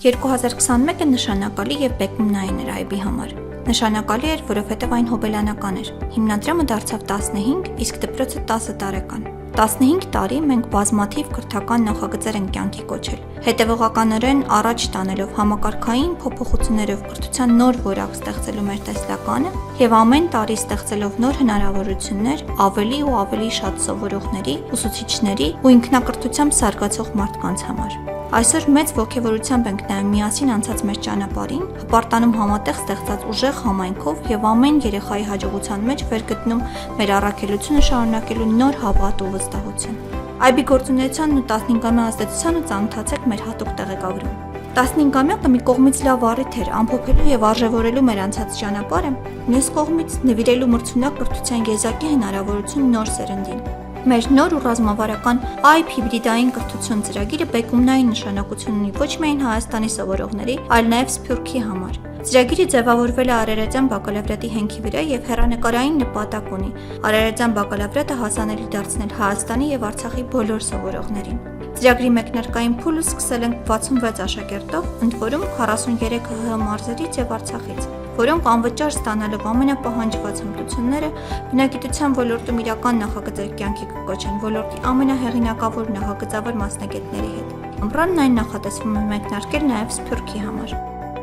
2021-ը նշանակալի և բեկումնային էր IB համար։ Նշանակալի էր, որովհետև այն հոբելյանական էր։ Հիմնադրամը դարձավ 15, իսկ դպրոցը 10 տարեկան։ 15 տարի մենք բազմաթիվ կրթական նախագծեր ենք կյանքի կոչել, հետևողականորեն առաջ տանելով համակարգային փոփոխություններով կրթության նոր որակ ստեղծելու մեր տեսլականը և ամեն տարի ստեղծելով նոր հնարավորություններ ավելի ու ավելի շատ սովորողների, ուսուցիչների ու ինքնակրթությամբ զարգացող մարդկանց համար։ Այսօր մեծ ոգևորությամբ ենք նայում միասին անցած մեր ճանապարհին, հպարտանում համատեղ ստեղծած ուժեղ համայնքով և ամեն երեխայի հաջողության մեջ վեր գտնում մեր առաքելությունը շարունակելու նոր հավատ ու վստահություն։ IB գործունեությանն ու 15-ամյա ազդեցությանը ծանոթացեք մեր հատուկ տեղեկագրում։ 15-ամյակը մի կողմից լավ առիթ էր ամփոփելու և արժևորելու մեր անցած ճանապարհը, մյուս կողմից նվիրելու մրցունակ կրթության եզակի հնարավորություն նոր սերնդին։ Մեր նոր ու ռազմավարական IB հիբրիդային կրթություն ծրագիրը բեկումնային նշանակություն ունի ոչ միայն Հայաստանի սովորողների, այլ նաև Սփյուռքի համար։ Ծրագիրը ձևավորվել է Արարատյան բակալավրիատի հենքի վրա և հեռանկարային նպատակ ունի Արարատյան բակալավրիատը հասանելի դարձնել Հայաստանի և Արցախի բոլոր սովորողներին։ Ծրագրի մեկնարկային փուլը սկսել ենք 66 աշակերտով, ընդ որում 43 ՀՀ մարզերից և Արցախից, որոնք անվճար ստանալով ամենապահանջված հմտությունները բնագիտության ոլորտում իրական նախագծեր կյանքի կկոչեն ոլորտի ամենահեղինակավոր նախագծավոր մասնագետների հետ։ Ամռանն այն նախատեսվում է մեկնարկել նաև Սփյուռքի համար։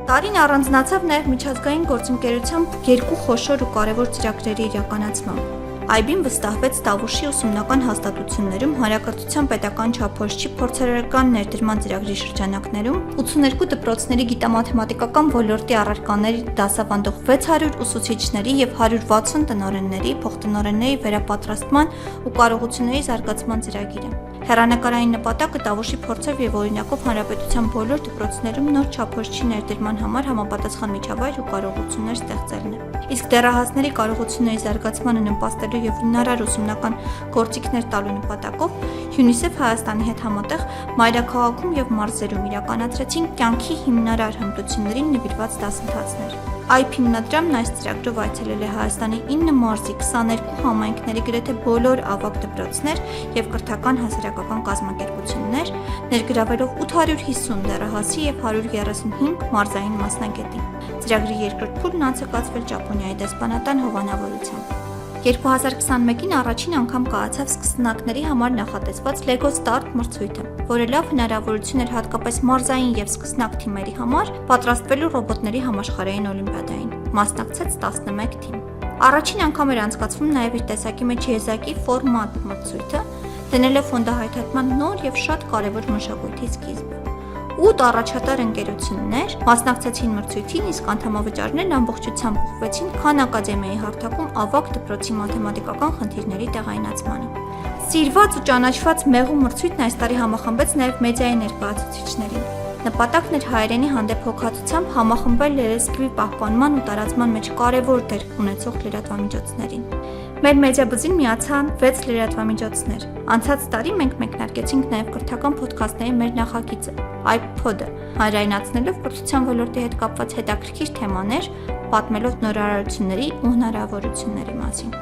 Տարին առանձնացավ նաև միջազգային գործընկերությամբ երկու խոշոր ու կարևոր ծրագրերի իրականացմամբ։ IB-ն վստահվեց Տավուշի ուսումնական հաստատություններում հանրակրթության պետական չափորոշիչի փորձարարական ներդրման ծրագրի շրջանակներում 82 դպրոցների գիտամաթեմատիկական ոլորտի առարկաների դասավանդող 600 ուսուցիչների և 160 տնօրենների, փոխտնօրենների վերապատրաստման ու կարողությունների զարգացման ծրագիրը։ Հեռանկարային նպատակը Տավուշի փորձով և օրինակով հանրապետության բոլոր դպրոցներում նոր չափորոշիչի ներդրման համար համապատասխան միջավայր ու կարողություններ ստեղծելն է։ Իսկ դեռահասների կարողությունների զարգացմանը նպաստելու և հնարար ուսումնական գործիքներ տալու նպատակով UNICEF Հայաստանի հետ համատեղ մայրաքաղաքում և մարզերում իրականացրեցին կյանքի հիմնարար հմտություններին նվիրված դասընթացներ։ IB հիմնադրամն այս ծրագրով այցելել է Հայաստանի 9 մարզի 22 համայնքների գրեթե բոլոր ավագ դպրոցներ և կրթական հասարակական կազմակերպություններ, ներգրավելով 850 դեռահասի և 135 մարզային մասնագետի։ Ծրագրի երկրորդ փուլն անցկացվել Ճապոնիայի դեսպանատան հովանավորությամբ։ 2021-ին առաջին անգամ կայացավ սկսնակների համար նախատեսված Lego Start մրցույթը, որը լավ հնարավորություն էր հատկապես մարզային և սկսնակ թիմերի համար պատրաստվելու ռոբոտների համաշխարհային օլիմպիադային։ Մասնակցեց 11 թիմ։ Առաջին անգամ էր անցկացվում նաև իր տեսակի մեջ եզակի ֆորմատ մրցույթը, դնելով ֆոնդահայթայթման նոր և շատ կարևոր մշակույթի սկիզբ։ 8 առաջատար ընկերություններ մասնակցեցին մրցույթին, իսկ անդամավճարներն ամբողջությամբ ուղղվեցին Քան ակադեմիայի հարթակում ավագ դպրոցի մաթեմատիկական խնդիրների տեղայնացմանը։ Սիրված ու ճանաչված մեղու մրցույթն այս տարի համախմբեց նաև մեդիայի ներկայացուցիչներին։ Նպատակն էր հայերենի հանդեպ հոգատությամբ համախմբել լեզվի պահպանման ու տարածման մեջ կարևոր դեր ունեցող լրատվամիջոցներին։ Մեր մեդիաբուզին միացան 6 լրատվամիջոցներ։ Անցած տարի մենք մեկնարկեցինք նաև կրթական փոդքասթների մեր նախագիծը iPod-ը, հանրայնացնելով կրթության ոլորտի հետ կապված հետաքրքիր թեմաներ, պատմելով նորարարությունների ու հնարավորությունների մասին։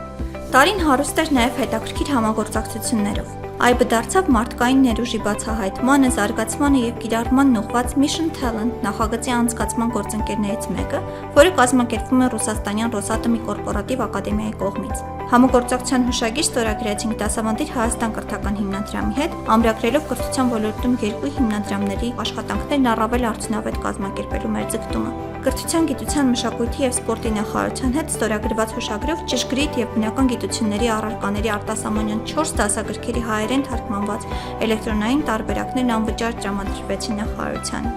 Տարին հարուստ էր նաև հետաքրքիր համագործակցություններով։ IB դարձավ մարդկային ներուժի բացահայտմանը, զարգացմանը և կիրառմանն ուղղված Mission Talent նախագծի անցկացման գործընկերներից մեկը, որը կազմակերպվում է ռուսաստանյան Ռոսատոմի կորպորատիվ ակադեմիայի կողմից։ Համագործակցության հուշագիր ստորագրեցինք Դասավանդիր Հայաստան կրթական հիմնադրամի հետ, ամրագրելով կրթության ոլորտում երկու հիմնադրամների աշխատանքներն առավել արդյունավետ կազմակերպելու մեր ձգտումը։ Կրթության, գիտության, մշակույթի և սպորտի նախարարության հետ ստորագրված հուշագրով ճշգրիտ և բնական գիտությունների առարկաների արտասահմանյան 4 դասագրքերի հայերեն թարգմանված էլեկտրոնային տարբերակներն անվճար տրամադրվեցին նախարարությանը։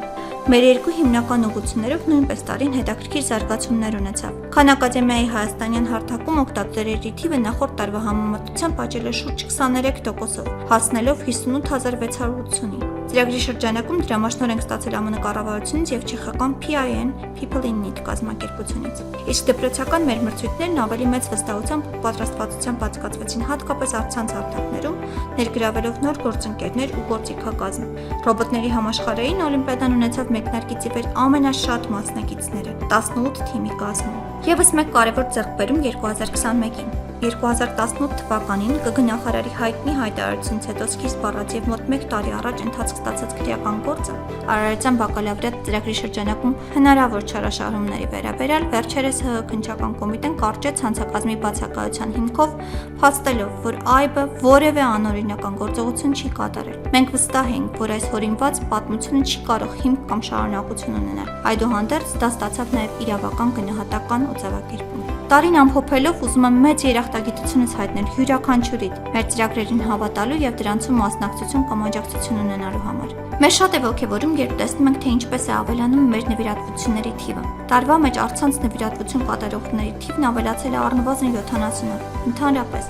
Մեր երկու հիմնական ուղղություններով նույնպես տարին հետաքրքիր զարգացումներ ունեցավ։ Քան ակադեմիայի հայաստանյան հարթակում օգտատերերի թիվը նախորդ տարվա համեմատությամբ աճել է շուրջ 23%-ով, հասնելով 58680-ի։ Ծրագրի շրջանակում դրամաշնորհ ենք ստացել ԱՄՆ կառավարությունից և չեխական PIN People in Need կազմակերպությունից։ Իսկ դպրոցական մեր մրցույթներն ավելի մեծ վստահությամբ ու պատրաստվածությամբ անցկացվեցին հատկապես առցանց հարթակներում, ներգրավելով նոր գործընկերներ ու գործիքակազմ։ Ռոբոտների համաշխարհային օլիմպիադան ունեցավ մեկնարկից ի վեր ամենաշատ մասնակիցները՝ 18 թիմի կազմում։ Եվս մեկ կարևոր ձեռքբերում 2021-ին։ 2018 թվականին ԿԳ նախարարի հայտնի հայտարարությունից հետո սկիզբ առած եւ մոտ 1 տարի առաջ ընթացք ստացած քրեական գործը Արարատյան բակալավրիատ ծրագրի շրջանակում հնարավոր չարաշահումների վերաբերյալ վերջերս ՀՀ քննչական կոմիտեն կարճեց հանցակազմի բացակայության հիմքով փաստելով, որ ԱԻԲ-ը որևէ անօրինական գործողություն չի կատարել։ Մենք վստահ ենք, որ այս հորինված պատմությունը չի կարող հիմք կամ շարունակություն ունենալ։ Այդուհանդերձ դա ստացավ նաեւ իրավական գնահատական ու ձևակերպում։ Տարին ամփոփելով ուզում եմ մեծ երախտագիտությունս հայտնել յուրաքանչյուրիդ մեր ծրագրերին հավատալու եւ դրանցում մասնակցություն կամ աջակցություն ունենալու համար։ Մեզ շատ է ոգևորում, երբ տեսնում ենք, թե ինչպես է ավելանում մեր նվիրատվությունների թիվը։ Տարվա մեջ առցանց նվիրատվություն կատարողների թիվն ավելացել է առնվազն 70-ով։ Ընդհանրապես,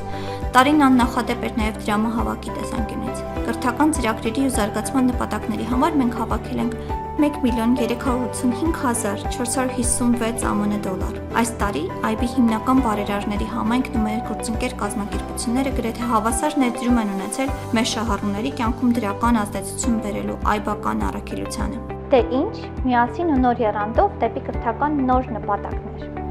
տարին աննախադեպ էր նաև դրամահավաքի տեսանկյունից։ Կրթական ծրագրերի ու զարգացման նպատակների համար մենք հավաքել ենք 1,385,456 ԱՄՆ դոլար։ Այս տարի IB հիմնական բարերարների համայնքն ու մեր գործընկեր կազմակերպությունները գրեթե հավասար ներդրում են ունեցել մեր շահառուների կյանքում դրական ազդեցություն բերելու այբական առաքելությանը։ Դե ինչ, միասին ու նոր եռանդով դեպի կրթական նոր նպատակներ։